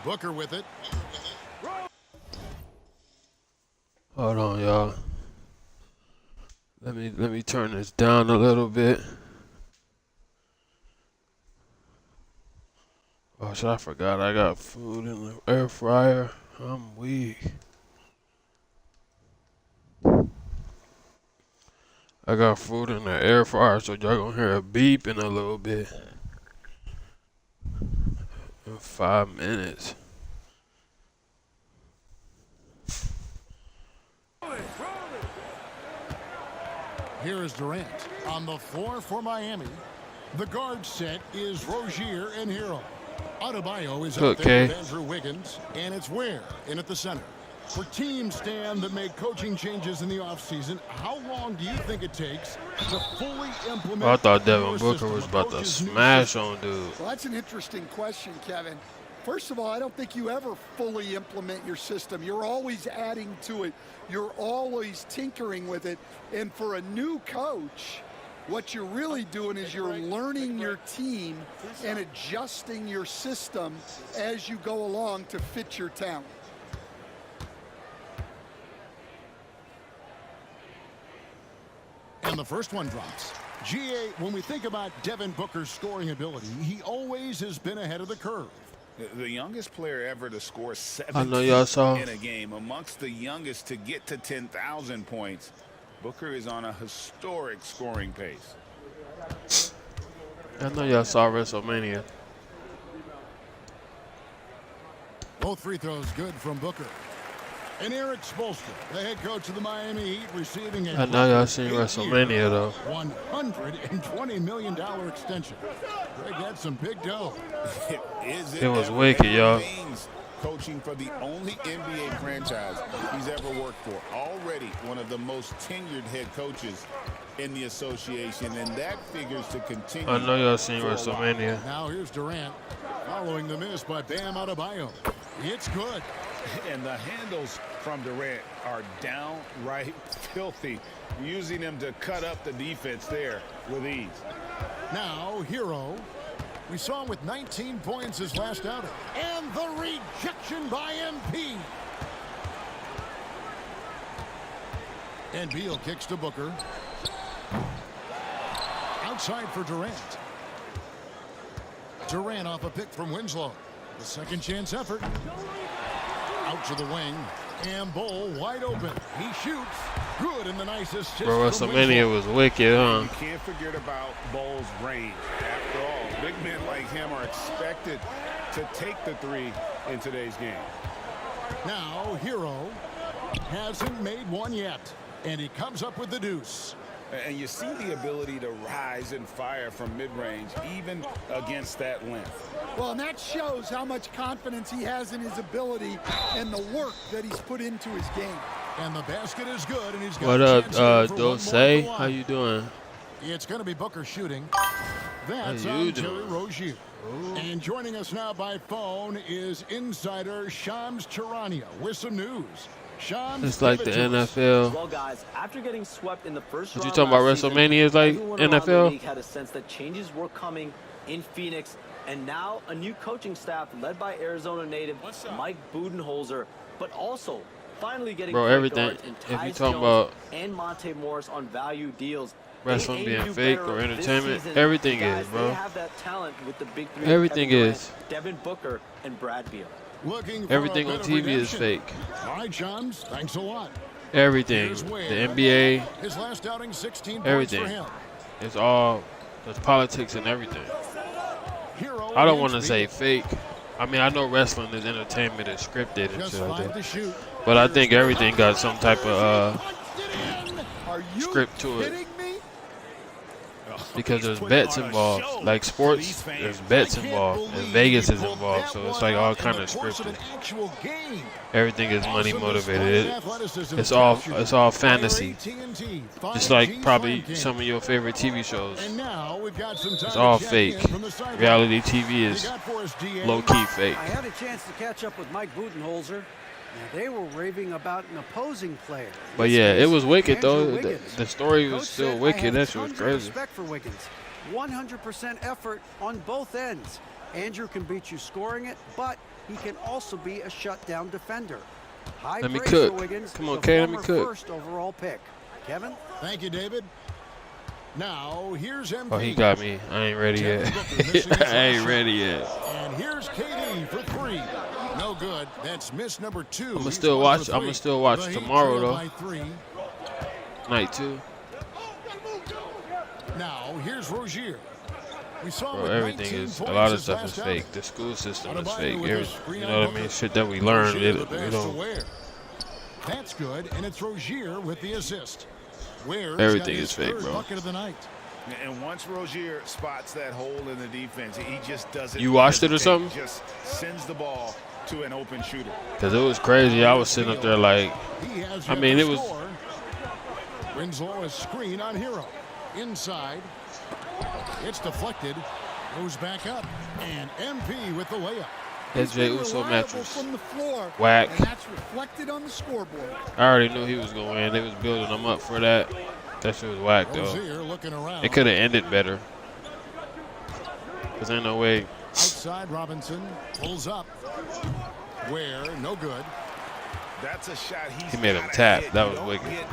Booker with it. Hold on, y'all. Let me turn this down a little bit. Oh shit, I forgot I got food in the air fryer. I'm weak. I got food in the air fryer, so y'all gonna hear a beep in a little bit. In 5 minutes. Here is Durant on the floor for Miami. The guard set is Rozier and Hero. Adebayo is out there with Andrew Wiggins, and it's Ware in at the center. For teams, Stan, that make coaching changes in the offseason, how long do you think it takes to fully implement? I thought Devin Booker was about to smash on dude. Well, that's an interesting question, Kevin. First of all, I don't think you ever fully implement your system. You're always adding to it. You're always tinkering with it. And for a new coach, what you're really doing is you're learning your team and adjusting your system as you go along to fit your talent. And the first one drops. GA, when we think about Devin Booker's scoring ability, he always has been ahead of the curve. The youngest player ever to score 17 in a game, amongst the youngest to get to 10,000 points. Booker is on a historic scoring pace. I know y'all saw WrestleMania. Both free throws good from Booker. And Eric Spoelstra, the head coach of the Miami Heat, receiving a I know y'all seen WrestleMania though. $120 million extension. Greg had some big dough. It was wicked, y'all. Coaching for the only NBA franchise he's ever worked for. Already one of the most tenured head coaches in the association, and that figures to continue. I know y'all seen WrestleMania. Now here's Durant following the miss by Bam Adebayo. It's good. And the handles from Durant are downright filthy, using him to cut up the defense there with ease. Now, Hero. We saw him with 19 points his last outing. And the rejection by MP. And Beal kicks to Booker. Outside for Durant. Durant off a pick from Winslow. The second chance effort. Out to the wing. And Bull wide open. He shoots. Good in the nicest. Bro, WrestleMania was wicked, huh? You can't forget about Bull's range. After all, big men like him are expected to take the three in today's game. Now, Hero hasn't made one yet. And he comes up with the deuce. And you see the ability to rise and fire from mid-range, even against that length. Well, and that shows how much confidence he has in his ability and the work that he's put into his game. And the basket is good, and he's got what up, Dose? How you doing? It's going to be Booker shooting. That's on Terry Rozier. Ooh. And joining us now by phone is insider Shams Charania with some news. Shams, it's like the NFL. Well, guys, after getting swept in the first round, you talking about WrestleMania is like NFL? The league had a sense that changes were coming in Phoenix, and now a new coaching staff led by Arizona native Mike Budenholzer, but also finally getting everything. If you talking about and Monte Morris on value deals. Wrestling being fake or entertainment, everything is, bro. They have that talent with the big three. Everything is. Devin Booker and Brad Beal. Everything on TV is fake. All right, Shams, thanks a lot. Everything. The NBA. His last outing, 16 everything. Points for him. It's all. There's politics and everything. I don't want to say fake. I mean, I know wrestling is entertainment, it's scripted and shit like that. But I think everything got some type of script to it. Because there's bets involved. Like sports, there's bets involved. And Vegas is involved. So it's like all kind of scripted. Everything is money motivated. It's all fantasy. Just like probably some of your favorite TV shows. It's all fake. Reality TV is low-key fake. I had a chance to catch up with Mike Budenholzer. Now, they were raving about an opposing player. But yeah, it was wicked though. The story was still wicked. That shit was crazy. Respect for Wiggins. 100% effort on both ends. Andrew can beat you scoring it, but he can also be a shutdown defender. High Let me praise cook. for Wiggins, Come on, the Kay, let me former cook. first overall pick. Kevin? Thank you, David. Now, here's MP. Oh, he got me. I ain't ready yet. I ain't ready yet. And here's KD for 3. No good. That's miss number 2. I'm gonna still watch tomorrow though. Night 2. Now, here's Rozier. We saw Bro, everything is, a lot of stuff is fake. The school system is fake. You know what I mean? Shit that we learned, we don't. That's good, and it's Rozier with the assist. Everything is fake, bro. Bucket of the night. And once Rozier spots that hole in the defense, he just doesn't. You watched it or something? Just sends the ball to an open shooter. Cause it was crazy. I was sitting up there like, I mean, it was. Winslow, a screen on Hero. Inside. It's deflected. Goes back up. And MP with the layup. That Jay Uso mattress. From the floor, Whack. and that's reflected on the scoreboard. I already knew he was going to win. They was building him up for that. That shit was whack, though. It could have ended better. Because ain't no way. Outside, Robinson pulls up. Where? No good. That's a shot he made him tap. That was wicked.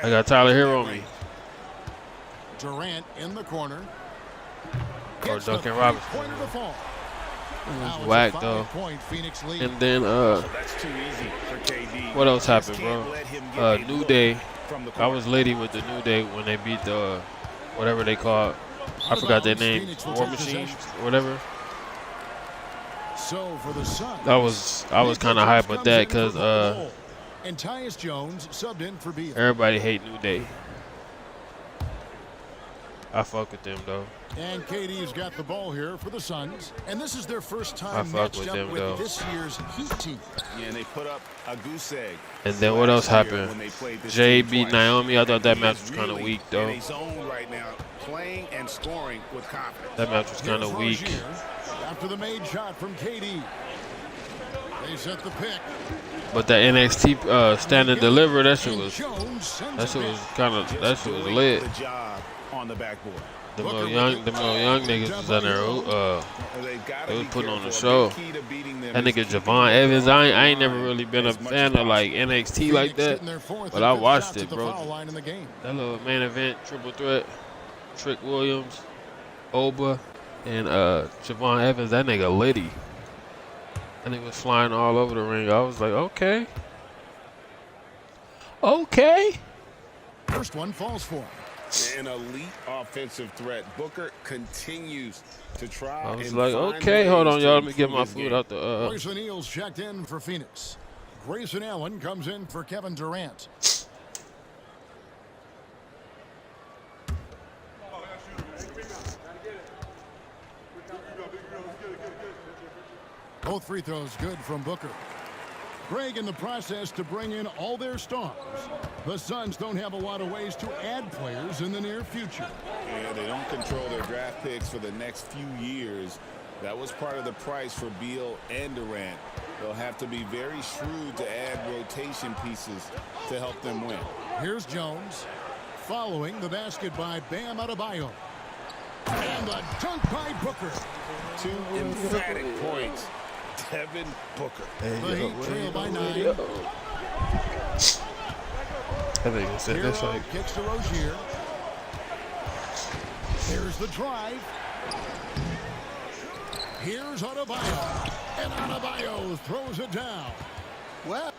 I got Tyler Hero on me. Durant in the corner. Or Duncan Robinson. It was whack though. And then what else happened, bro? New Day. I was lady with the New Day when they beat the whatever they call it. I forgot their name. War Machine or whatever. So for the Suns, I was kind of hype with that because and Tyus Jones subbed in for Beal. Everybody hate New Day. I fuck with them though. And KD's got the ball here for the Suns, and this is their first time matched up them, with though. this year's Heat team. Yeah, and they put up a goose egg. And then what else happened? Jay beat Naomi. I thought that match was kind of weak though. Right now, playing and scoring with confidence. That match was kind of weak. After the made shot from KD, they set the pick. But the NXT stand and deliver, that shit was lit. The job on the backboard. The little young niggas was in there. They was putting on the show. That nigga Javon Evans, I ain't never really been a fan of like NXT like that, but I watched it, bro. That little main event triple threat, Trick Williams, Oba, and Javon Evans. That nigga litty. That nigga was flying all over the ring. I was like, okay. First one falls for him. An elite offensive threat. Booker continues to try. I was like, okay, hold on, y'all. Let me get my food out the. Grayson Eels checked in for Phoenix. Grayson Allen comes in for Kevin Durant. Both free throws good from Booker. Greg in the process to bring in all their stars. The Suns don't have a lot of ways to add players in the near future. Yeah, they don't control their draft picks for the next few years. That was part of the price for Beal and Durant. They'll have to be very shrewd to add rotation pieces to help them win. Here's Jones following the basket by Bam Adebayo. And the dunk by Booker. 2 emphatic points. Devin Booker. The Heat trail by 9. I think I said that's like. Kicks to Rozier. Here's the drive. Here's Adebayo. And Adebayo throws it down. Well.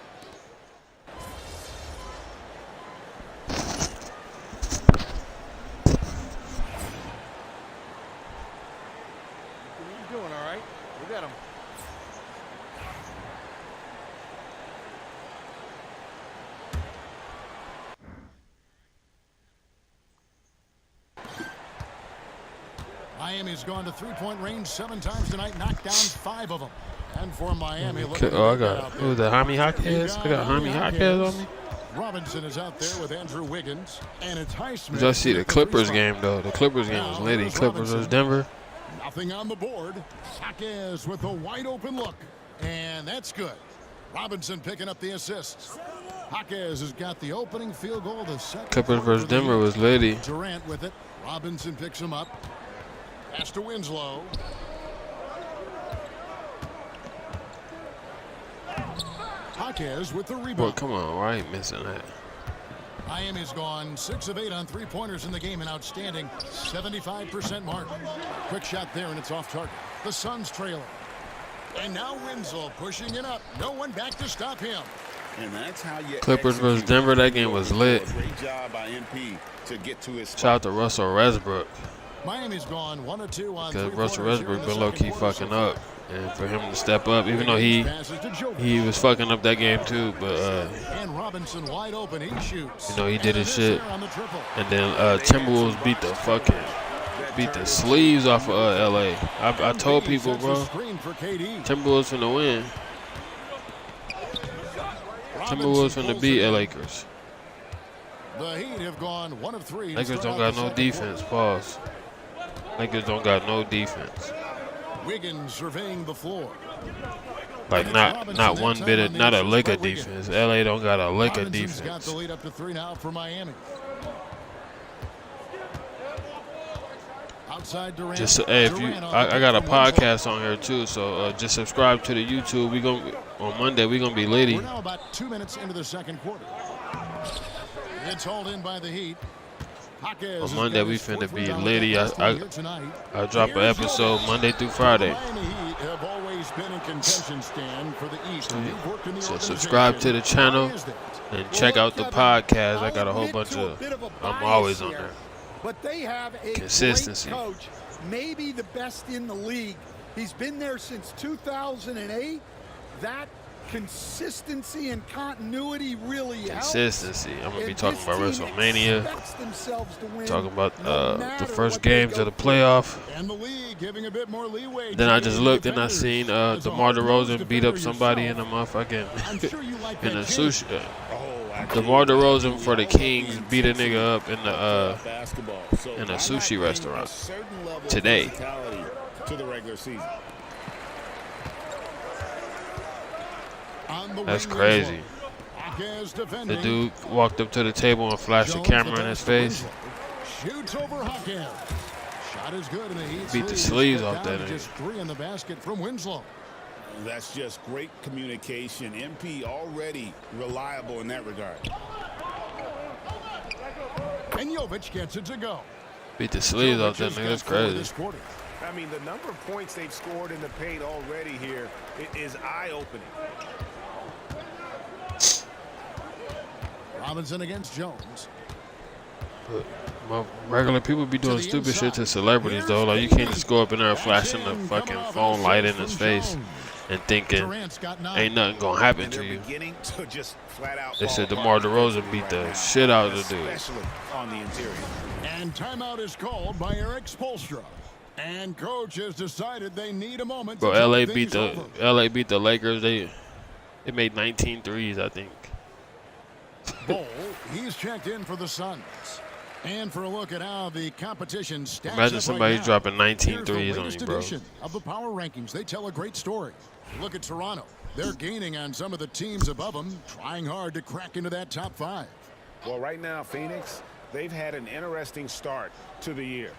You're doing all right. We got him. Miami's gone to three-point range 7 times tonight, knocked down 5 of them. And for Miami, Okay, I got the Jaime Jaquez. I got Jaime Jaquez on me. Robinson is out there with Andrew Wiggins, and it's Highsmith. Did y'all see the Clippers game though? The Clippers game was litty. Clippers versus Denver. Nothing on the board. Jaquez with a wide open look, and that's good. Robinson picking up the assists. Jaquez has got the opening field goal. The second Clippers versus Denver was litty. Durant with it. Robinson picks him up. Pass to Winslow. Jaquez with the Bro, rebound. come on, why ain't missing that? Miami's gone 6 of 8 on three-pointers in the game, an outstanding 75% mark. Quick shot there, and it's off target. The Suns trailing. And now Winslow pushing it up. No one back to stop him. And that's how you Clippers versus Denver, that game was lit. Great job by MP to get to his spot. Shout out to Russell Westbrook. Miami's gone 1 of 2 on Because three-pointers Russell here in Westbrook the been second low-key quarter fucking so far. up. And for him to step up, even though he was fucking up that game too, but and Robinson wide open, he shoots. you know, he did his shit. On the triple. And then Timberwolves beat the sleeves off of LA. I told people, bro, Timberwolves finna win. Timberwolves finna beat Lakers. The Heat have gone 1 of 3. Lakers don't got no defense. Pause. Lakers don't got no defense. Wiggins surveying the floor. Like not one bit of, not a lick of defense. LA don't got a lick of Robinson's got defense. the lead up to 3 now for Miami. Outside Durant. Just hey, if you, I got a podcast on here too, so just subscribe to the YouTube. We gonna on Monday. We gonna be litty. We're now about 2 minutes into the second quarter. It's hauled in by the Heat. On Monday we finna be litty. I drop an episode Monday through Friday. So subscribe to the channel and check out the podcast. I got a whole bunch of. I'm always on there. But they have a Consistency. great coach, maybe the best in the league. He's been there since 2008. That consistency and continuity really helps. Consistency. I'm gonna be talking about WrestleMania. Talking about the first No games of the playoff. And the league giving a bit more leeway. Then I just looked and I seen DeMar DeRozan beat up somebody in a motherfucking in a sushi. DeMar DeRozan for the Kings beat a nigga up in a sushi restaurant today. To the regular season. That's crazy. The dude walked up to the table and flashed the camera in his face. Shoots over Hawkins. Shot is good, and the Heat Beat the sleeves off down that to just 3 in the basket from Winslow. That's just great communication. MP already reliable in that regard. And Jovic gets it to go. Beat the sleeves off that nigga. That's crazy. I mean, the number of points they've scored in the paint already here is eye-opening. Robinson against Jones. Well, regular people be doing stupid shit to celebrities though. Like you can't just go up in there flashing the fucking phone light in his face and thinking ain't nothing gonna happen to you. They said DeMar DeRozan beat the shit out of the dude. On the interior. And timeout is called by Eric Spoelstra. And coach has decided they need a moment. Bro, to LA talk beat things the over. LA beat the Lakers. They made 19 threes, I think. Bull, he's checked in for the Suns. And for a look at how the competition stacks Imagine up somebody right now, dropping 19 here's the threes on latest you, bro. edition of the power rankings. They tell a great story. Look at Toronto. They're gaining on some of the teams above them, trying hard to crack into that top 5. Well, right now, Phoenix, they've had an interesting start to the year.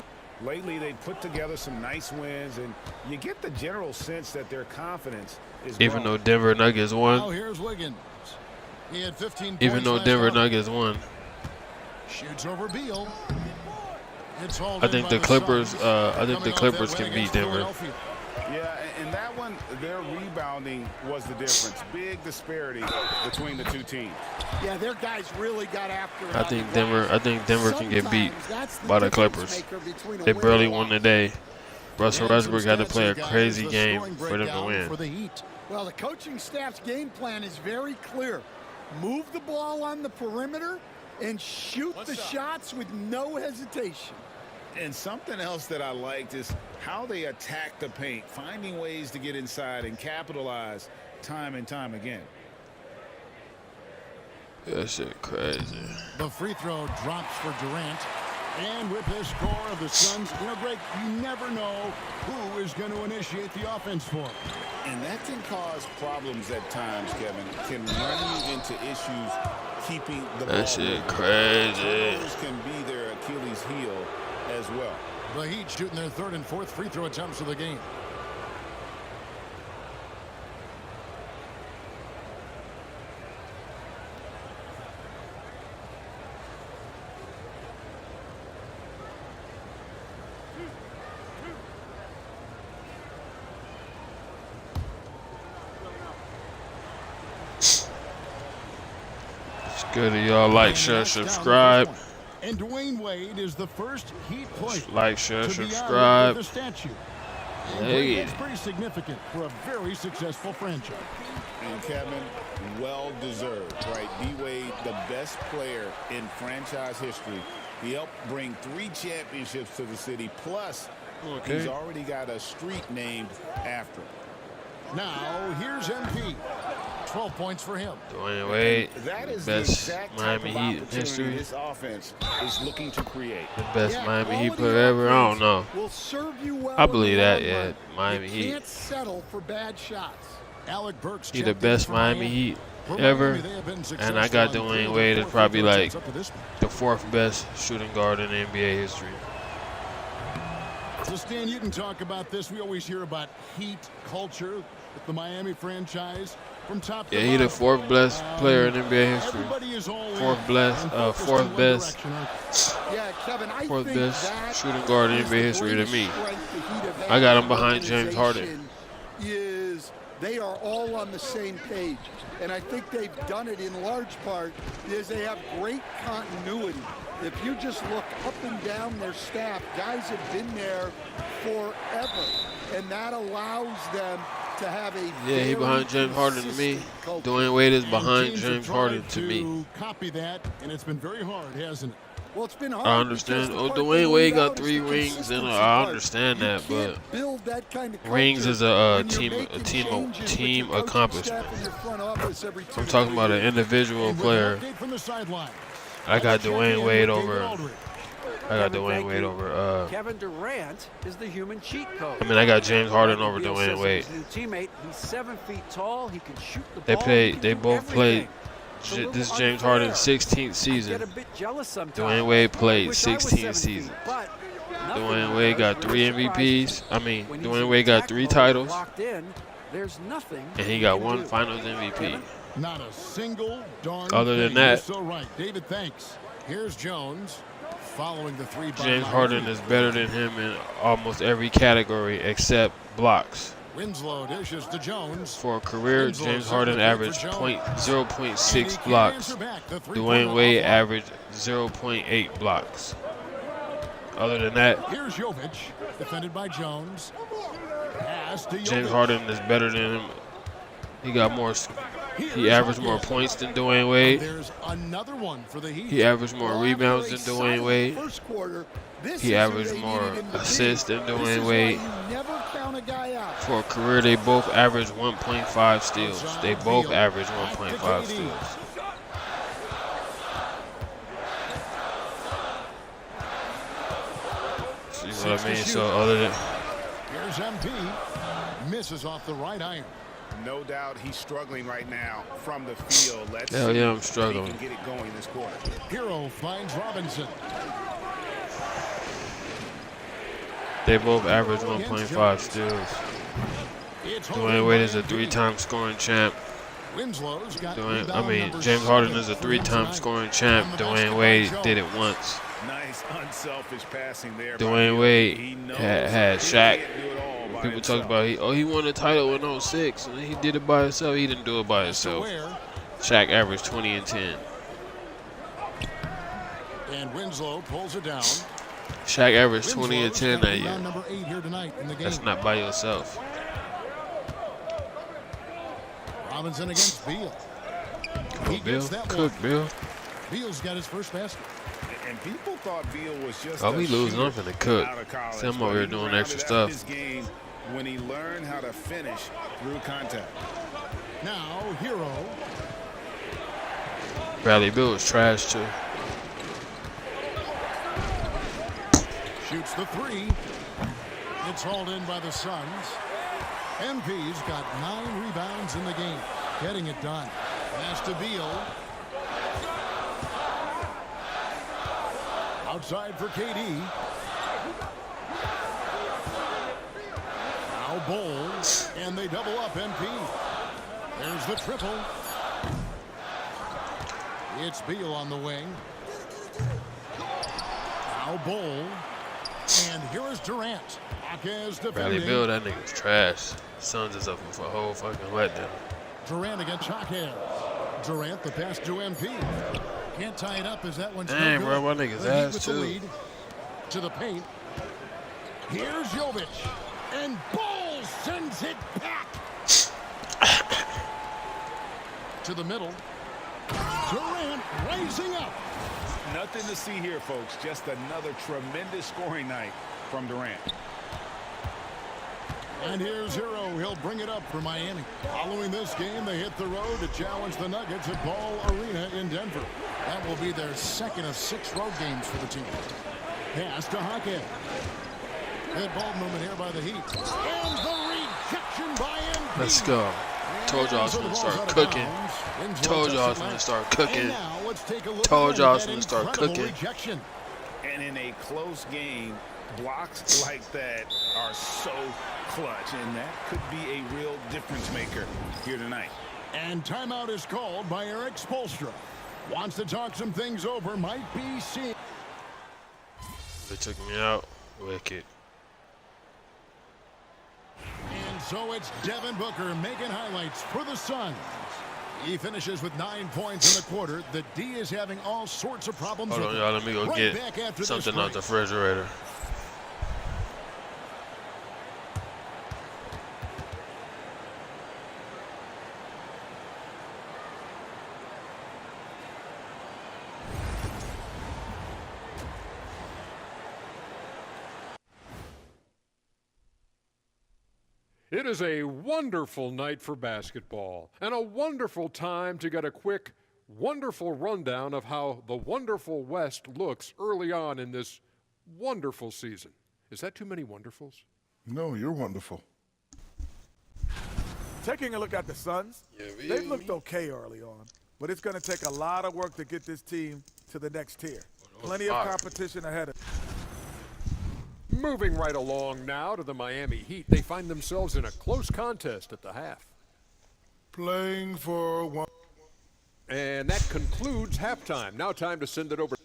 Lately, they've put together some nice wins, and you get the general sense that their confidence is Even growing. though Denver Nuggets won. Oh, here's Wiggins. He had 15 Even points though last Denver quarter. Nuggets won. Shoots over Beal. It's hauled I in think by the Clippers. Suns. I think the Coming off Clippers that can win beat against Denver. Philadelphia. Yeah, and that one, their rebounding was the difference. Big disparity between the two teams. Yeah, their guys really got after it. I on think the Denver. glass. I think Denver can get beat Sometimes that's the by the difference Clippers. maker between a They win barely and a won loss. today. Russell And some Westbrook had to play a stats, guys, crazy the game scoring for them to breakdown win. For the Heat. Well, the coaching staff's game plan is very clear. Move the ball on the perimeter and shoot the shots with no hesitation. And something else that I liked is how they attack the paint, finding ways to get inside and capitalize time and time again. That shit crazy. The free throw drops for Durant. And with this score of the Suns, Greg, you never know who is going to initiate the offense for them. And that can cause problems at times, Kevin. Can run you into issues keeping the ball. That shit crazy. Those can be their Achilles heel as well. The Heat shooting their 3rd and 4th free throw attempts of the game. Good of y'all. Like, share, subscribe. And Dwayne Wade is the first Heat player like, share, to be honored subscribe. with the statue. Hey. It's pretty significant for a very successful franchise. And Kevin, well deserved, right? D-Wade, the best player in franchise history. He helped bring 3 championships to the city. Plus, he's already got a street named after him. Now, here's MP. 12 points for him. Dwayne Wade, That is best the exact Miami type of Heat in opportunity history. this offense is looking to create. The best Yeah, Miami Heat quality player ever. I don't offense know. will serve you well I in the believe that, long yeah. run. Miami You Heat. can't settle for bad shots. Alec Burks He the checked in best for Miami Heat ever. They have been And I got successful on Dwayne three Wade of as the probably 4 like attempts up to this point. the 4th best shooting guard in NBA history. So Stan, you can talk about this. We always hear about Heat culture with the Miami franchise from top to Yeah, he the bottom. 4th best player in NBA history. Everybody is all in 4th best, and focused in 4th one best. direction. Yeah, Kevin, I 4th think best that shooting guard in is NBA the history to greatest me. strength the Heat have had I got him as an behind James Harden. organization Is they are all on the same page, and I think they've done it in large part because they have great continuity. If you just look up and down their staff, guys have been there forever, and that allows them to have a Yeah, he behind James Harden to me. consistent culture. Dwayne Wade is And behind teams have James tried Harden to me. copy that, and it's been very hard, hasn't it? Well, it's been hard. I understand. because the Oh, part they Dwayne Wade leave got out is 3 the rings, and consistency I part. understand You that, can't but build that kind of rings culture is a when you're team making team changes with team your coaching accomplishment. staff and your front office every 2 I'm to talking 3 about an years. individual And with an player. update from the sideline. I got Check Dwayne in Wade with over. David Aldridge. I got Kevin, Dwayne thank Wade you. over. Kevin Durant is the human cheat code. I mean, I got James Harden over Beal Dwayne says of Wade. his new teammate, he's 7 feet tall. He can shoot the They ball. played. he They can do both played. everything. It's a little This is James unfair. Harden's 16th I get a season. bit jealous sometimes. Dwayne Wade I played wish I was 16 7 feet, seasons. but nothing Dwayne Wade got really 3 surprises MVPs. me. I mean, When he's Dwayne in Wade got attack 3 mode, titles, locked in, there's nothing and he got can 1 do. Finals MVP. Not a single darn Other than thing. that- You're so right. David, thanks. Here's Jones following the 3 by James line. Harden is better than him in almost every category except blocks. Winslow dishes to Jones. For a career, Winslow James set Harden the pick for averaged Jones. And 0.6 he can't blocks. answer back. The Dwayne three-pointer Wade off. averaged 0.8 blocks. Other than that, Here's Jovic, defended by Jones. Pass to James Jovic. Harden is better than him. He got more. He averaged more points than Dwayne Wade. There's another one for the Heat. He averaged more Well, rebounds after than a Dwayne solid Wade. first quarter, this He is who averaged they more needed him to be. assists than This Dwayne is why Wade. you never count a guy out. For a career, they both averaged 1.5 steals. They both averaged 1.5 steals. See what I mean? So other than Here's MP. Misses off the right iron. No doubt he's struggling right now from the field. Let's hell see yeah, I'm if struggling. he can get it going this quarter. Hero finds Robinson. They both average 1.5 steals. It's Dwayne Wade is a 3-time scoring champ. Winslow's got James Harden is a 3-time scoring champ. Dwayne Wade did it once. Nice unselfish passing there. Dwayne by Wade He knows had he Shaq. can't do it all by People himself. talk about he won a title in 06 and he did it by himself. He didn't do it by himself. Shaq averaged 20 and 10. And Winslow pulls it down. Shaq averaged 20 and 10 that year. Number 8 here tonight in the game. That's not by yourself. Robinson against Beal. He Cook, Bill. gets that Cook, one. Bill. Beal's got his first basket. And people thought Beal was just Oh, a we losing. I'm shooter finna cook. out of college, See, I'm but over here he doing rounded extra out stuff. his game when he learned how to finish through contact. Now, Hero. Bradley Bill was trash too. Shoots the 3. It's hauled in by the Suns. MP's got 9 rebounds in the game. Getting it done. Pass to Beal. Outside for KD. Now Bowles. And they double up MP. There's the triple. It's Beal on the wing. Now Bowles. And here is Durant. Marquez Bradley defending. Bill, that nigga's trash. Suns is up for a whole fucking letdown. Durant against Marquez. Durant, the pass to MP. Can't tie it up as that one's Dang, no bro, good. my nigga's The Heat ass with the too. lead. To the paint. Here's Jovic. And Ball sends it back. To the middle. Durant raising up. Nothing to see here, folks. Just another tremendous scoring night from Durant. And here's Hero. He'll bring it up for Miami. Following this game, they hit the road to challenge the Nuggets at Ball Arena in Denver. That will be their second of 6 road games for the team. Pass to Hackett. Good ball movement here by the Heat. And the rejection by MP. Let's go. Told y'all I was going to start cooking. Told y'all I was going to start cooking. Told y'all I was going to start cooking. Rejection. And in a close game, blocks like that are so clutch, and that could be a real difference maker here tonight. And timeout is called by Eric Spoelstra. Wants to talk some things over. Might be seeing. They took me out. Wicked. And so it's Devin Booker making highlights for the Suns. He finishes with 9 points in the quarter. The D is having all sorts of problems. Hold on, y'all. Let me go get something out the refrigerator. It is a wonderful night for basketball and a wonderful time to get a quick, wonderful rundown of how the wonderful West looks early on in this wonderful season. Is that too many wonderfuls? No, you're wonderful. Taking a look at the Suns, they've looked okay early on, but it's going to take a lot of work to get this team to the next tier. Plenty of competition ahead of them. Moving right along now to the Miami Heat, they find themselves in a close contest at the half. Playing for one. And that concludes halftime. Now time to send it over.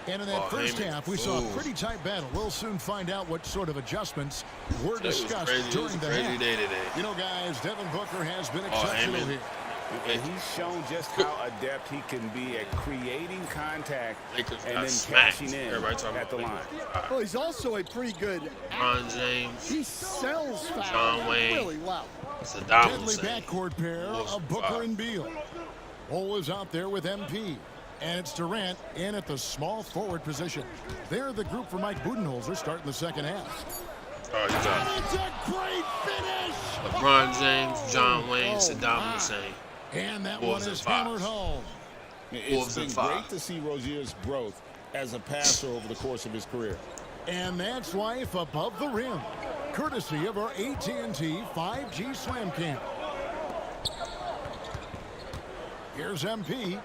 And in that first half, we saw a pretty tight battle. We'll soon find out what sort of adjustments were discussed during the half. Day today. You know, guys, Devin Booker has been exceptional here. And he's shown just how adept he can be at creating contact and then smacked. cashing in at the line. Well, he's also a pretty good Ron James. He sells fouls John Wayne. really well. Saddam Deadly Hussein. backcourt pair of Booker and Beal. Bol is out there with MP. And it's Durant in at the small forward position. They're the group for Mike Budenholzer starting the second half. Oh, you got it. It's a great finish! LeBron James, John Wayne, Saddam Hussein. And that Wolves one is and five. hammered home. It's been great to see Rozier's growth as a passer over the course of his career. And that's life above the rim, courtesy of our AT&T 5G Slam Cam. Here's MP, and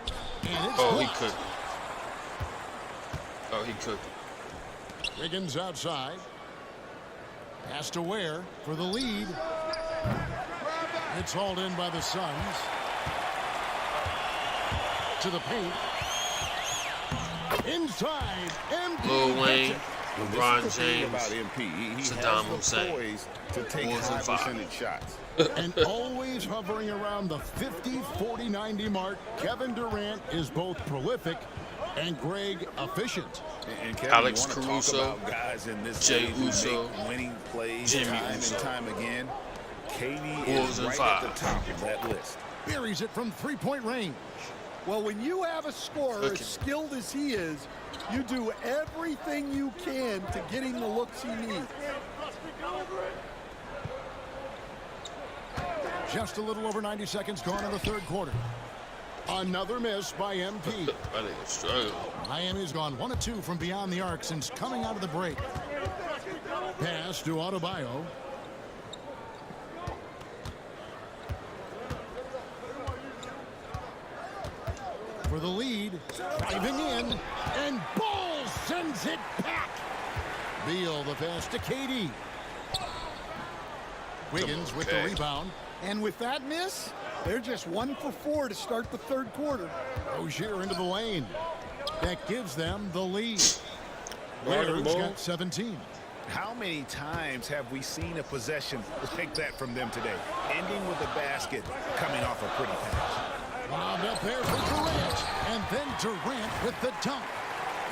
it's Oh, he blocked. cooked. Oh, he cooked. Wiggins outside. Pass to Ware for the lead. It's hauled in by the Suns. To the paint. Inside, MP. Lil Wayne, LeBron This is the thing James, about MP. He Saddam has the Hussein. poise to take Wolves and high five. percentage shots. And always hovering around the 50, 40, 90 mark, Kevin Durant is both prolific and Greg efficient. And Kevin, Alex you wanna Caruso, talk about guys in this Jay league who Uso, make winning plays Jimmy time Uso. and time again. KD Wolves is and right five. at the top of that list. Buries it from three-point range. Well, when you have a scorer Okay. as skilled as he is, you do everything you can to get him the looks he needs. Just a little over 90 seconds gone in the third quarter. Another miss by MP. I think it's struggle. Miami's gone 1 of 2 from beyond the arc since coming out of the break. Pass to Adebayo. For the lead, driving in, and Ball sends it back. Beal the pass to KD. Wiggins with the rebound. And with that miss, they're just 1 for 4 to start the third quarter. Rozier into the lane. That gives them the lead. Laird's got 17. How many times have we seen a possession like that from them today? Ending with a basket, coming off a pretty pass. Lobbed up there for Durant. And then Durant with the dunk.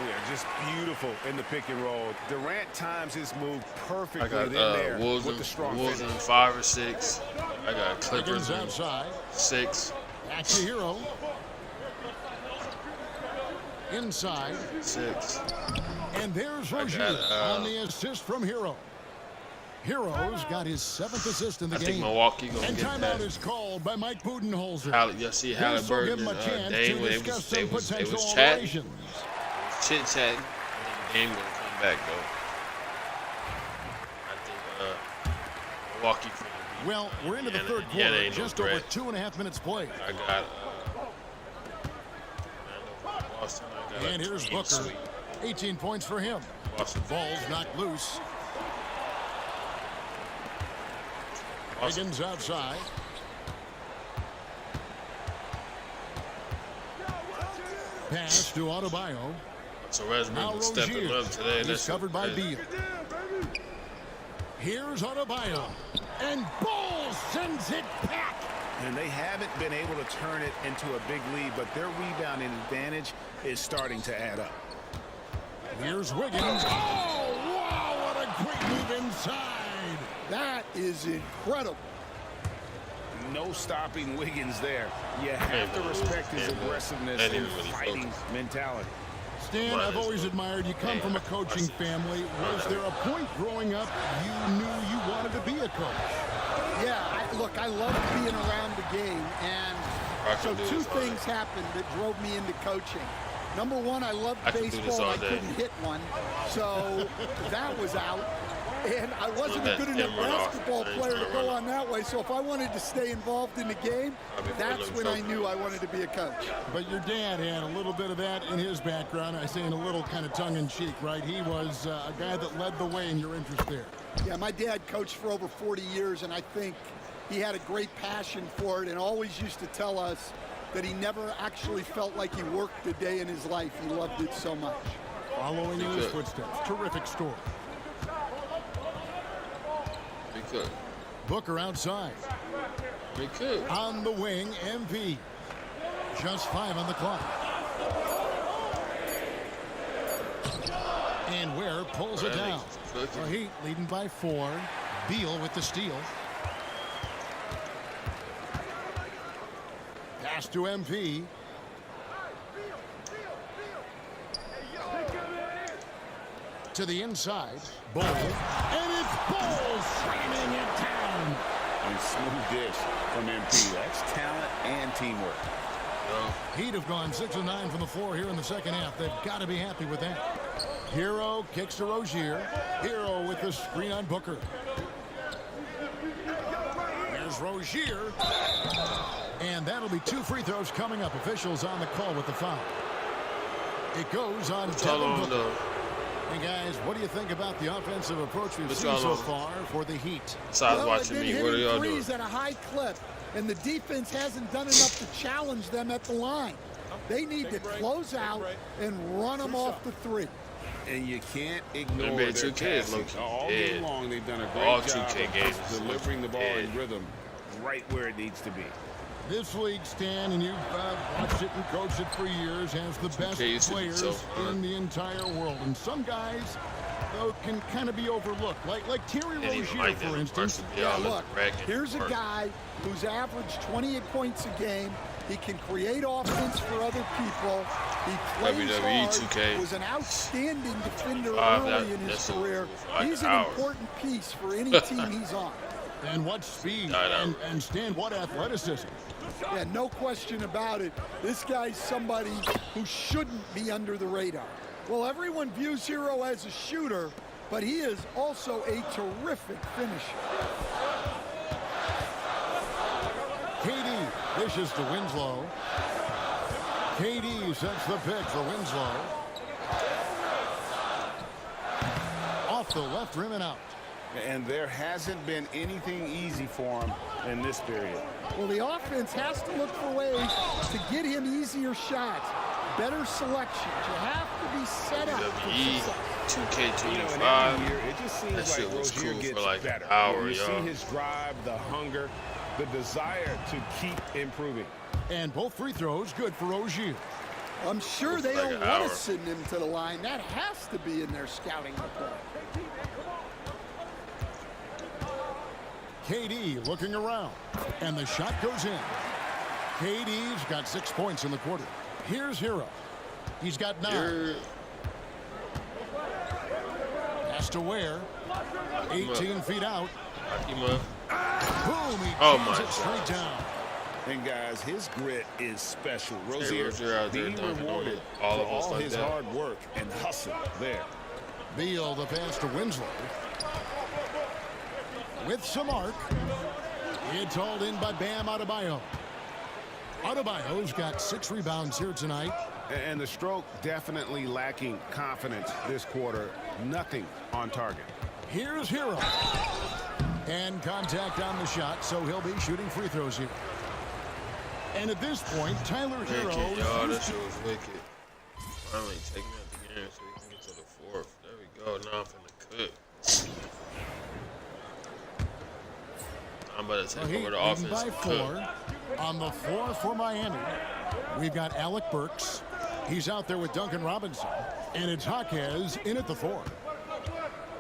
Yeah, just beautiful in the pick and roll. Durant times his move perfectly I got in there Wolves with the strong in finish. 5 or 6. I got Clippers in outside. 6. Back to Hero. Inside. 6. And there's Rozier on the assist from Hero. Hero's got his 7th assist in the game. I think Milwaukee gonna and get timeout that. is called by Mike Budenholzer. You'll see Halliburton and Dame when it was chatting. Chit chat. Game gonna come back though. I think Milwaukee. Well, we're into the third quarter. Just over 2.5 minutes played. I got Boston. And here's Booker. 18 points for him. Ball's knocked loose. Wiggins outside. Pass to Adebayo. So Resman stepping up today. He's covered by Beal. Here's Adebayo. And Ball sends it back. And they haven't been able to turn it into a big lead, but their rebounding advantage is starting to add up. Here's Wiggins. Oh, wow, what a great move inside. That is incredible. No stopping Wiggins there. You have to respect his aggressiveness and fighting mentality. Stan, I've always admired you. Come from a coaching family. Was there a point growing up you knew you wanted to be a coach? Yeah, look, I loved being around the game, and so 2 things happened that drove me into coaching. Number one, I loved baseball. I couldn't hit one, so that was out. And I wasn't a good enough basketball player to go on that way, so if I wanted to stay involved in the game, that's when I knew I wanted to be a coach. But your dad had a little bit of that in his background. I say in a little kind of tongue-in-cheek, right? He was a guy that led the way in your interest there. Yeah, my dad coached for over 40 years, and I think he had a great passion for it and always used to tell us that he never actually felt like he worked a day in his life. He loved it so much. Following in his footsteps. Terrific story. Booker outside. On the wing, MP. Just 5 on the clock. And Ware pulls it down. The Heat leading by 4. Beal with the steal. Pass to MP. To the inside. Ball. And it's Ball slamming it down. And smooth dish from MP. That's talent and teamwork. Heat have gone 6 of 9 from the floor here in the second half. They've got to be happy with that. Hero kicks to Rozier. Hero with the screen on Booker. There's Rozier. And that'll be 2 free throws coming up. Officials on the call with the foul. It goes on Devin Booker. Hey guys, what do you think about the offensive approach we've seen so far for the Heat? Besides watching me, what are y'all doing? At a high clip, and the defense hasn't done enough to challenge them at the line. They need to close out and run them off the 3. And you can't ignore NBA their 2K is passing. low-key All dead. game long, they've done a All great job 2K games of delivering the ball in rhythm right where it needs to be. This league, Stan, and you've watched it and coached it for years, has the best players in the entire world. And some guys, though, can kind of be overlooked. Like Terry Rozier, for instance. Yeah, look, here's a guy who's averaged 28 points a game. He can create offense for other people. He plays hard. 2K. Was an outstanding defender early in his career. He's an important piece for any team he's on. And what speed and Stan, what athleticism. Yeah, no question about it. This guy's somebody who shouldn't be under the radar. Well, everyone views Hero as a shooter, but he is also a terrific finisher. KD dishes to Winslow. KD sets the pick for Winslow. Off the left rim and out. And there hasn't been anything easy for him in this period. Well, the offense has to look for ways to get him easier shots. better selections. You have to be set up for WWE success. 2K25. It just seems That shit like was Rozier cool gets for like better. an hour, You see y'all. his drive, the hunger, the desire to keep improving. And both free throws good for Rozier. I'm sure they like don't an want hour. to send him to the line. That has to be in their scouting report. KD looking around, and the shot goes in. KD's got 6 points in the quarter. Here's Hero. He's got 9. Has to wear. 18 feet out. Boom, he jams it straight down. And guys, his grit is special. Rozier out there being dunking on rewarded all for of us all like his that. hard work and hustle there. Beal the pass to Winslow. With some arc. It's hauled in by Bam Adebayo. Adebayo's got 6 rebounds here tonight. And the stroke definitely lacking confidence this quarter. Nothing on target. Here's Hero. And contact on the shot, so he'll be shooting free throws here. And at this point, Tyler Hero. Y'all, that shit was wicked. Finally take me out the game so we can get to the 4th. There we go. Now I'm finna cook. I'm about to take over the offense. By 4 on the floor for Miami. We've got Alec Burks. He's out there with Duncan Robinson. And it's Jaquez in at the 4.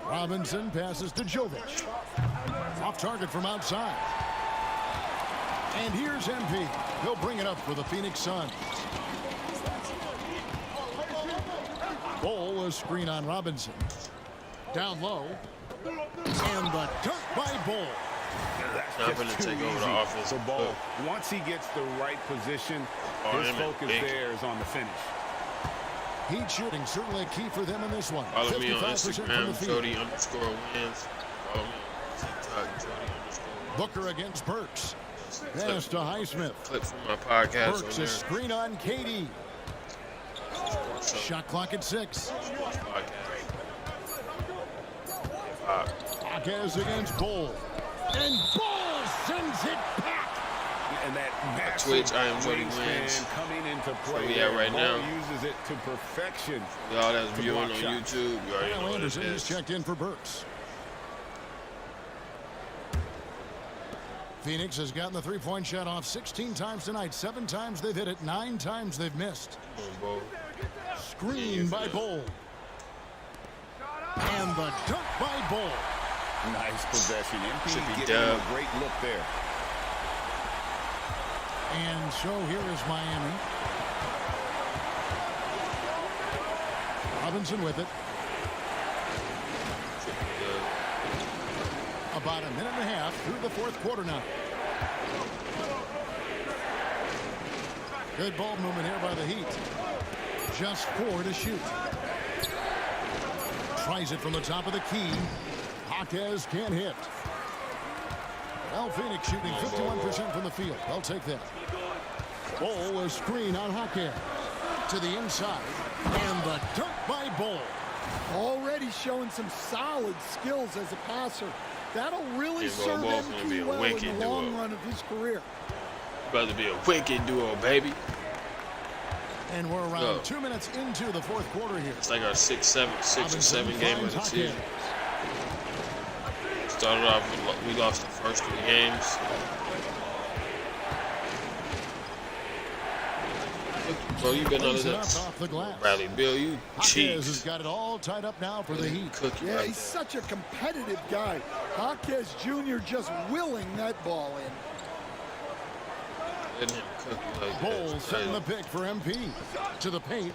Robinson passes to Jovic. Off target from outside. And here's MP. He'll bring it up for the Phoenix Suns. Bol, a screen on Robinson. Down low. And the dunk by Bol. I'm going to take over the offense. The ball. Once he gets the right position, his focus there is on the finish. Heat shooting certainly key for them in this one. Follow me on 55% from the Instagram, field. Jody_Wins. Follow me on TikTok, Jody_. Booker against Burks. Pass to Highsmith. Clip from my podcast. Burks a screen on KD. Shot clock at 6. Jaquez against Bol. And Bol sends it back. And that Twitch, I am Jody Wins. Coming into play. Where we at right now? Uses it to perfection. Y'all that's viewing on YouTube, you already know what it Anderson is is. checked in for Burks. Phoenix has gotten the three-point shot off 16 times tonight. 7 times they've hit it. 9 times they've missed. Screen by Bol. And the dunk by Bol. Nice possession. MP be getting dub. a great look there. And so here is Miami. Robinson with it. About a minute and a half through the 4th quarter now. Good ball movement here by the Heat. Just 4 to shoot. Tries it from the top of the key. Jaquez can't hit. Well, Phoenix shooting 51% from the field. They'll take that. Bol a screen on Jaquez. To the inside. And the dunk by Bol. Already showing some solid skills as a passer. That'll really Yeah, serve Bol's gonna be MP a well in wicked the long duo. run of his career. About to be a wicked duo, baby. And we're around 2 minutes into the 4th quarter here. It's like our 6 or 7 game of the finds season. Started off, we lost the first 3 games. Bro, you been under Off the glass. Bradley Bill, you Jaquez has cheeks. got it all tied up now for the Heat. Cookie Yeah, right he's such a competitive guy. Jaquez Jr. just willing that ball in. there. Letting him cook you like Bol that. setting the pick for MP. To the paint.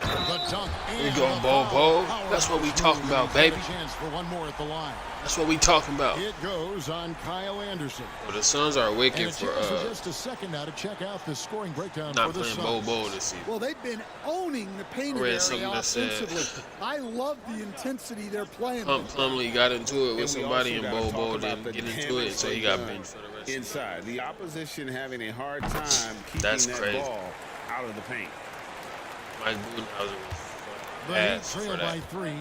The dunk. We and go the Bol foul. Bol. That's what we talking about, baby. Chance for one more at the line. That's what we talking about. It goes on Kyle Anderson. Well, the Suns are And wicked a for chance for just a second now to check out the scoring breakdown not for the playing Bol Suns. Bol this season. Well, they've been owning the painted read area something that said- offensively. I love the intensity they're playing. Plumlee got into it with And we somebody, also and gotta Bol talk Bol about didn't the get into damage it, so he they've got done benched for the rest of the inside. The opposition having a hard time keeping That's that crazy. ball out of the paint. Mike Budenholzer was The Heat ass for trail by that. 3.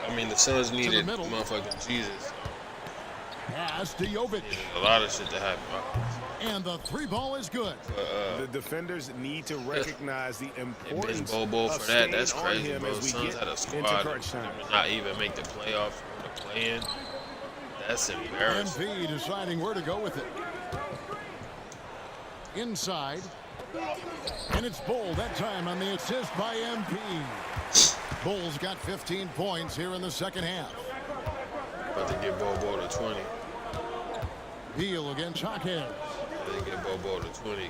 I mean, the Suns needed middle. motherfucking Jesus. Pass to Jovic. Needed a lot of shit to happen. And the three ball is good. The defenders need to recognize the importance Bobo of for that. staying That's on crazy, him bro. as we Suns get had a into squad crunch time. and not even make the playoff or the play-in. That's embarrassing. MP deciding where to go with it. Inside. And it's Bull that time on the assist by MP. Bull's got 15 points here in the second half. About to get Bobo to 20. Beal against Hawkins. They get Bobo to 20.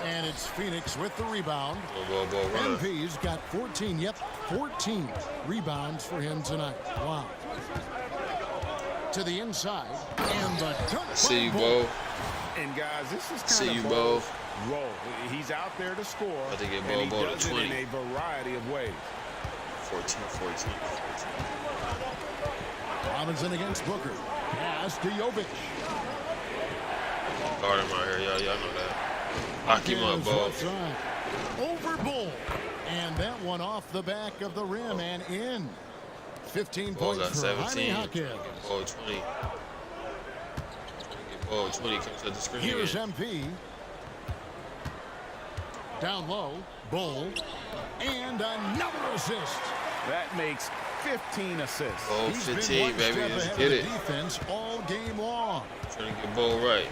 And it's Phoenix with the rebound. Bobo run. MP's got 14, 14 rebounds for him tonight. Wow. To the inside. And the dunk. See you, Bo. And guys, this is See kind you, of Bo. Bo's role. He's out there to score, I think it and he Bobo to does it 20. in a variety of ways. 14. Robinson against Booker. Pass to Jovic. Guard him out here, y'all know that. Lock him up, Bo. Over Bull. And that one off the back of the rim and in. 15 Bo points got for 17. Hawkins. Get Bo 20. Get Bo 20. Comes to the screen. Here's again. MP. Down low. Bull. And another assist. That makes 15 assists. Bo He's 15, been baby. one Let's step get ahead it. of the defense all game long. Trying to get Bo right.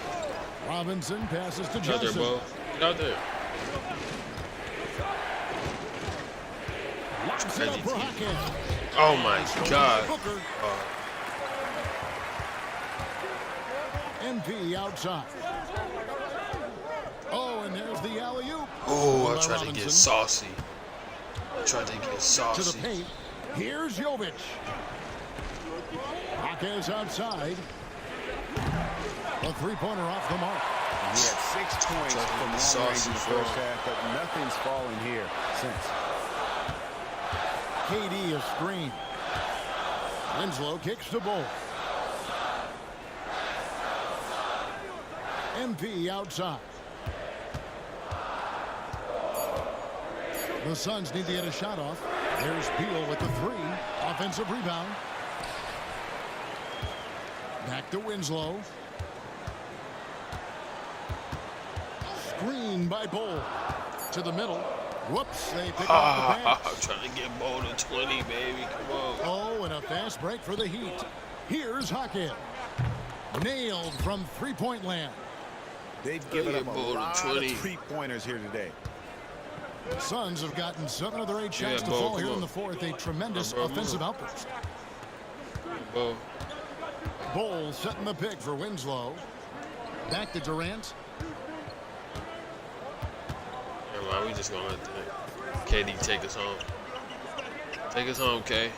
Robinson passes to Get out there, Johnson. Bo. Get out there. Locks it up for Hawkins. Oh my God. Booker. MP outside. Oh, and there's the alley-oop. Oh, I tried to get saucy. To the paint. Here's Jovic. Hawkins outside. A three-pointer off the mark. He had 6 points from long range in the first half, but nothing's fallen here since. KD a screen. Winslow kicks the ball. MP outside. The Suns need to get a shot off. There's Beal with the three. Offensive rebound. Back to Winslow. Screen by Bull. To the middle. Whoops, they pick up the pass. I'm trying to get Bo to 20, baby. Come on. Oh, and a fast break for the Heat. Here's Hawkins. Nailed from three-point land. They've given up a Bo to lot 20. of three-pointers here today. Suns have gotten 7 of their 8 shots to Bo, fall come here on. in the fourth. A tremendous Come on, bro, offensive move. outburst. Bo. Bull setting the pick for Winslow. Back to Durant. Never mind, we just gonna let the KD take us home. Take us home, K.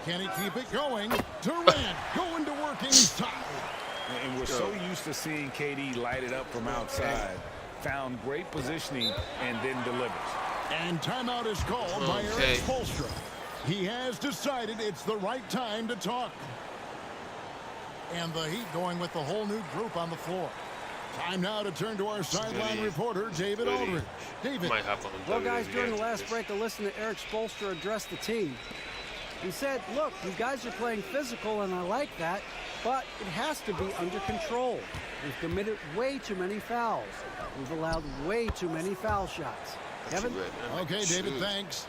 Can he keep it going? Durant going to work inside. And we're so used to seeing KD light it up from outside. Found great positioning and then delivers. And timeout is called by Eric Spoelstra. He has decided it's the right time to talk. And the Heat going with the whole new group on the floor. Time now to turn to our sideline reporter, David Aldridge. David. Well, guys, during the last break, I listened to Eric Spoelstra address the team. He said, look, you guys are playing physical, and I like that, but it has to be under control. We've committed way too many fouls. We've allowed way too many foul shots. Kevin? Okay, David, thanks.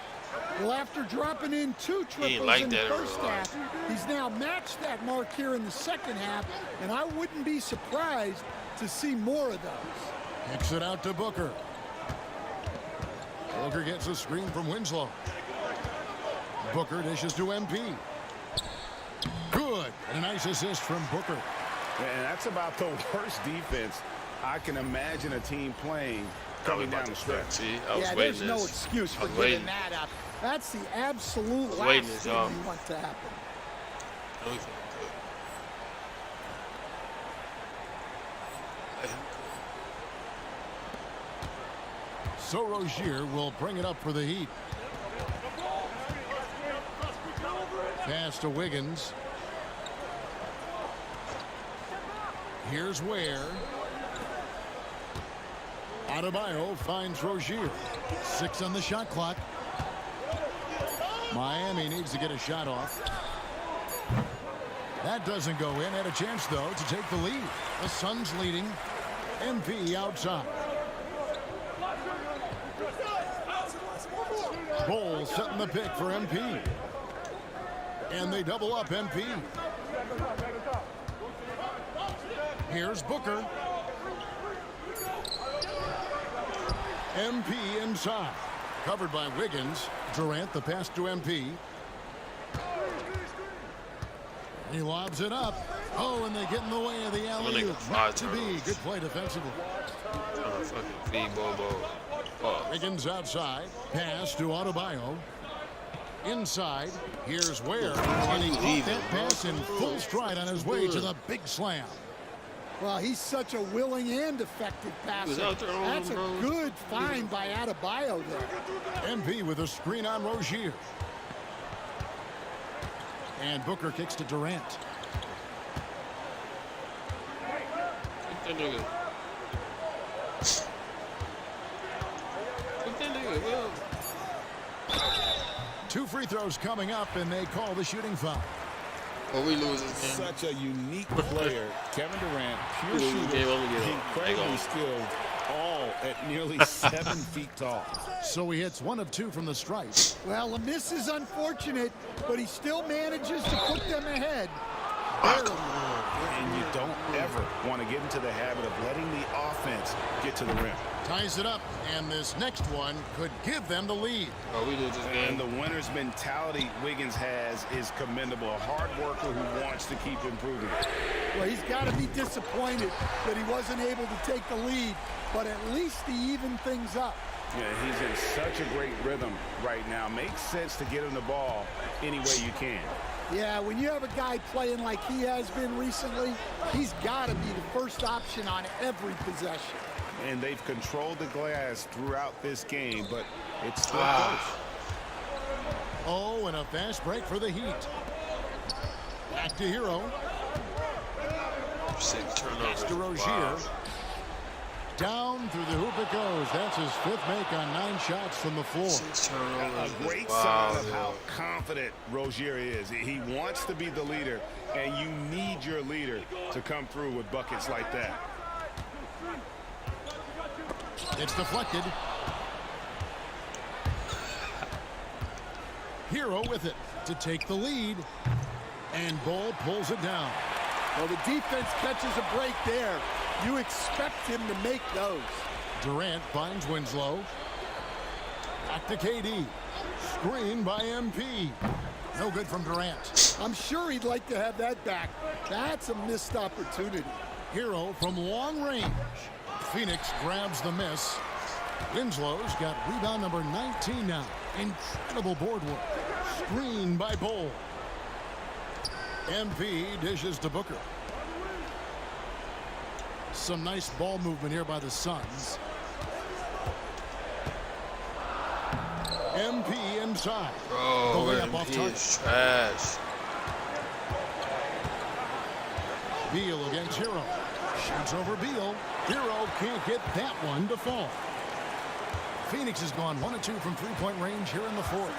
Well, after dropping in 2 triples in the first half, he's now matched that mark here in the second half, and I wouldn't be surprised to see more of those. Kicks it out to Booker. Booker gets a screen from Winslow. Booker dishes to MP. Good. And a nice assist from Booker. And that's about the worst defense I can imagine a team playing coming down the stretch. See, there's no excuse for giving that up. That's the absolute last thing you want to happen. So Rozier will bring it up for the Heat. Pass to Wiggins. Here's Ware. Adebayo finds Rozier. 6 on the shot clock. Miami needs to get a shot off. That doesn't go in. Had a chance, though, to take the lead. The Suns leading. MP outside. Bol setting the pick for MP. And they double up MP. Here's Booker. MP inside. Covered by Wiggins. Durant the pass to MP. He lobs it up. Oh, and they get in the way of the alley-oop. Not to be. Good play defensively. Wiggins outside. Pass to Adebayo. Inside. Here's Ware. And he caught that pass in full stride on his way to the big slam. Well, he's such a willing and effective passer. That's a good find by Adebayo there. MP with a screen on Rozier. And Booker kicks to Durant. Two free throws coming up, and they call the shooting foul. Well, we lose this game. Such a unique player. Kevin Durant, pure shooter, incredibly skilled, all at nearly 7 feet tall. So he hits 1 of 2 from the stripe. Well, the miss is unfortunate, but he still manages to put them ahead. And you don't ever want to get into the habit of letting the offense get to the rim. Ties it up, and this next one could give them the lead. Oh, we lose this game. And the winner's mentality Wiggins has is commendable. A hard worker who wants to keep improving. Well, he's got to be disappointed that he wasn't able to take the lead, but at least he evened things up. Yeah, he's in such a great rhythm right now. Makes sense to get him the ball any way you can. Yeah, when you have a guy playing like he has been recently, he's got to be the first option on every possession. And they've controlled the glass throughout this game, but it's still close. Oh, and a fast break for the Heat. Back to Hero. 6 turnovers. Pass to Rozier. Down through the hoop it goes. That's his 5th make on 9 shots from the floor. 6 turnovers. A great sign of how confident Rozier is. He wants to be the leader, and you need your leader to come through with buckets like that. It's deflected. Hero with it to take the lead. And Bol pulls it down. Well, the defense catches a break there. You expect him to make those. Durant finds Winslow. Back to KD. Screen by MP. No good from Durant. I'm sure he'd like to have that back. That's a missed opportunity. Hero from long range. Phoenix grabs the miss. Winslow's got rebound number 19 now. Incredible board work. Screen by Bol. MP dishes to Booker. Some nice ball movement here by the Suns. MP inside. Bro, MP is trash. Beal against Hero. Shoots over Beal. Hero can't get that one to fall. Phoenix has gone 1 of 2 from 3-point range here in the 4th.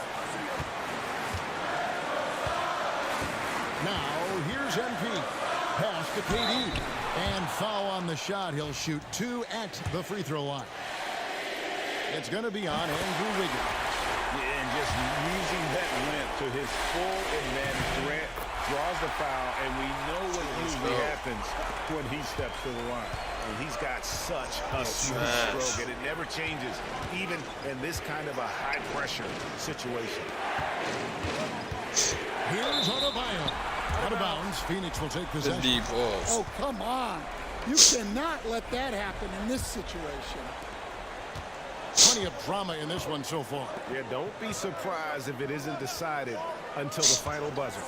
Now, here's MP. Pass to KD. And foul on the shot. He'll shoot 2 at the free throw line. It's going to be on Andrew Wiggins. Yeah, and just using that length to his full advantage. Durant draws the foul, and we know what usually happens when he steps to the line. And he's got such a smooth stroke, and it never changes, even in this kind of a high-pressure situation. Here's Adebayo. Out of bounds. Phoenix will take possession. The deep balls. Oh, come on. You cannot let that happen in this situation. Plenty of drama in this one so far. Yeah, don't be surprised if it isn't decided until the final buzzer.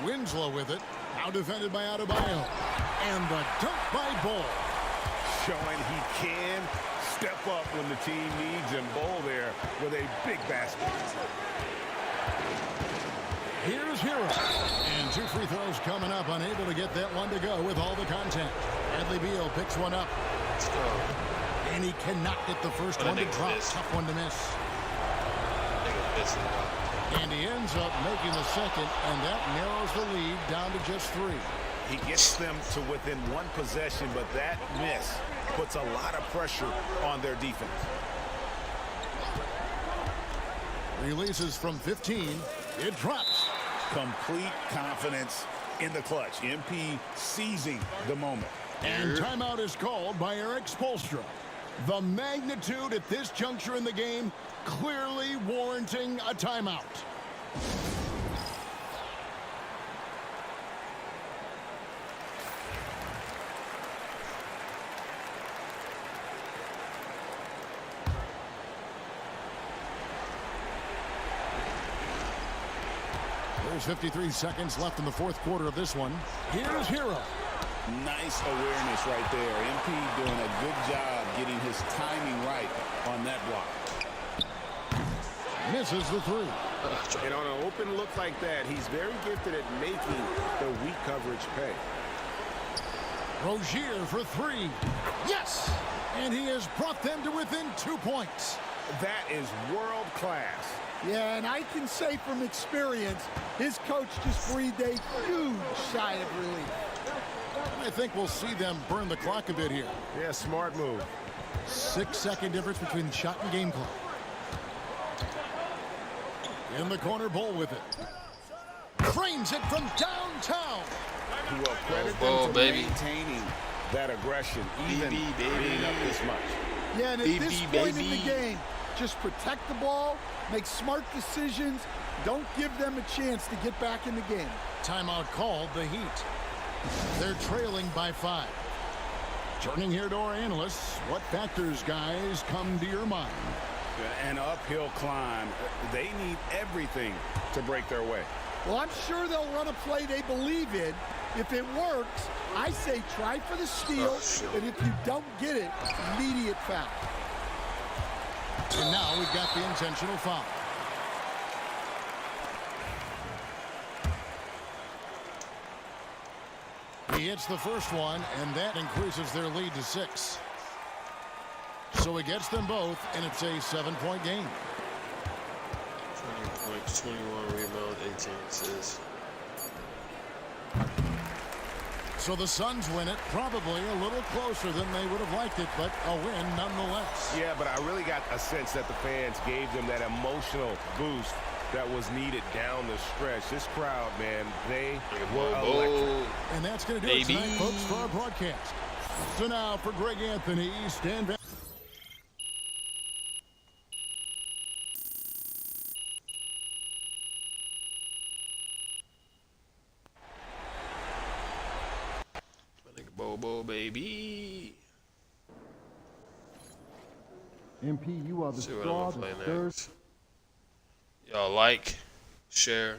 Winslow with it. Now defended by Adebayo. And the dunk by Bol. Showing he can step up when the team needs him. Bol there with a big basket. Here's Hero. And 2 free throws coming up. Unable to get that one to go with all the contact. Bradley Beal picks one up. Let's go. And he cannot get the first one to drop. Tough one to miss. And he ends up making the second, and that narrows the lead down to just 3. He gets them to within 1 possession, but that miss puts a lot of pressure on their defense. Releases from 15. It drops. Complete confidence in the clutch. MP seizing the moment. And timeout is called by Eric Spoelstra. The magnitude at this juncture in the game clearly warranting a timeout. There's 53 seconds left in the 4th quarter of this one. Here's Hero. Nice awareness right there. MP doing a good job getting his timing right on that block. Misses the 3. And on an open look like that, he's very gifted at making the weak coverage pay. Rozier for 3. Yes! And he has brought them to within 2 points. That is world class. Yeah, and I can say from experience, his coach just breathed a huge sigh of relief. I think we'll see them burn the clock a bit here. Yeah, smart move. 6-second difference between shot and game clock. In the corner, Bull with it. Frames it from downtown. Well, credit them for maintaining that aggression, even being up this much. Yeah, and at this point in the game, just protect the ball, make smart decisions, don't give them a chance to get back in the game. Timeout called, the Heat. They're trailing by 5. Turning here to our analysts, what factors, guys, come to your mind? An uphill climb. They need everything to break their way. Well, I'm sure they'll run a play they believe in. If it works, I say try for the steal, and if you don't get it, immediate foul. And now we've got the intentional foul. He hits the first one, and that increases their lead to 6. So he gets them both, and it's a 7-point game. 20 points, 21 rebounds, 18 assists. So the Suns win it, probably a little closer than they would have liked it, but a win nonetheless. Yeah, but I really got a sense that the fans gave them that emotional boost that was needed down the stretch. This crowd, man, they were electric. And that's going to do it tonight, folks, for our broadcast. So now for Greg Anthony, Stan Van. Bobo, baby. MP, you are the See what I'm gonna play next. Y'all like, share.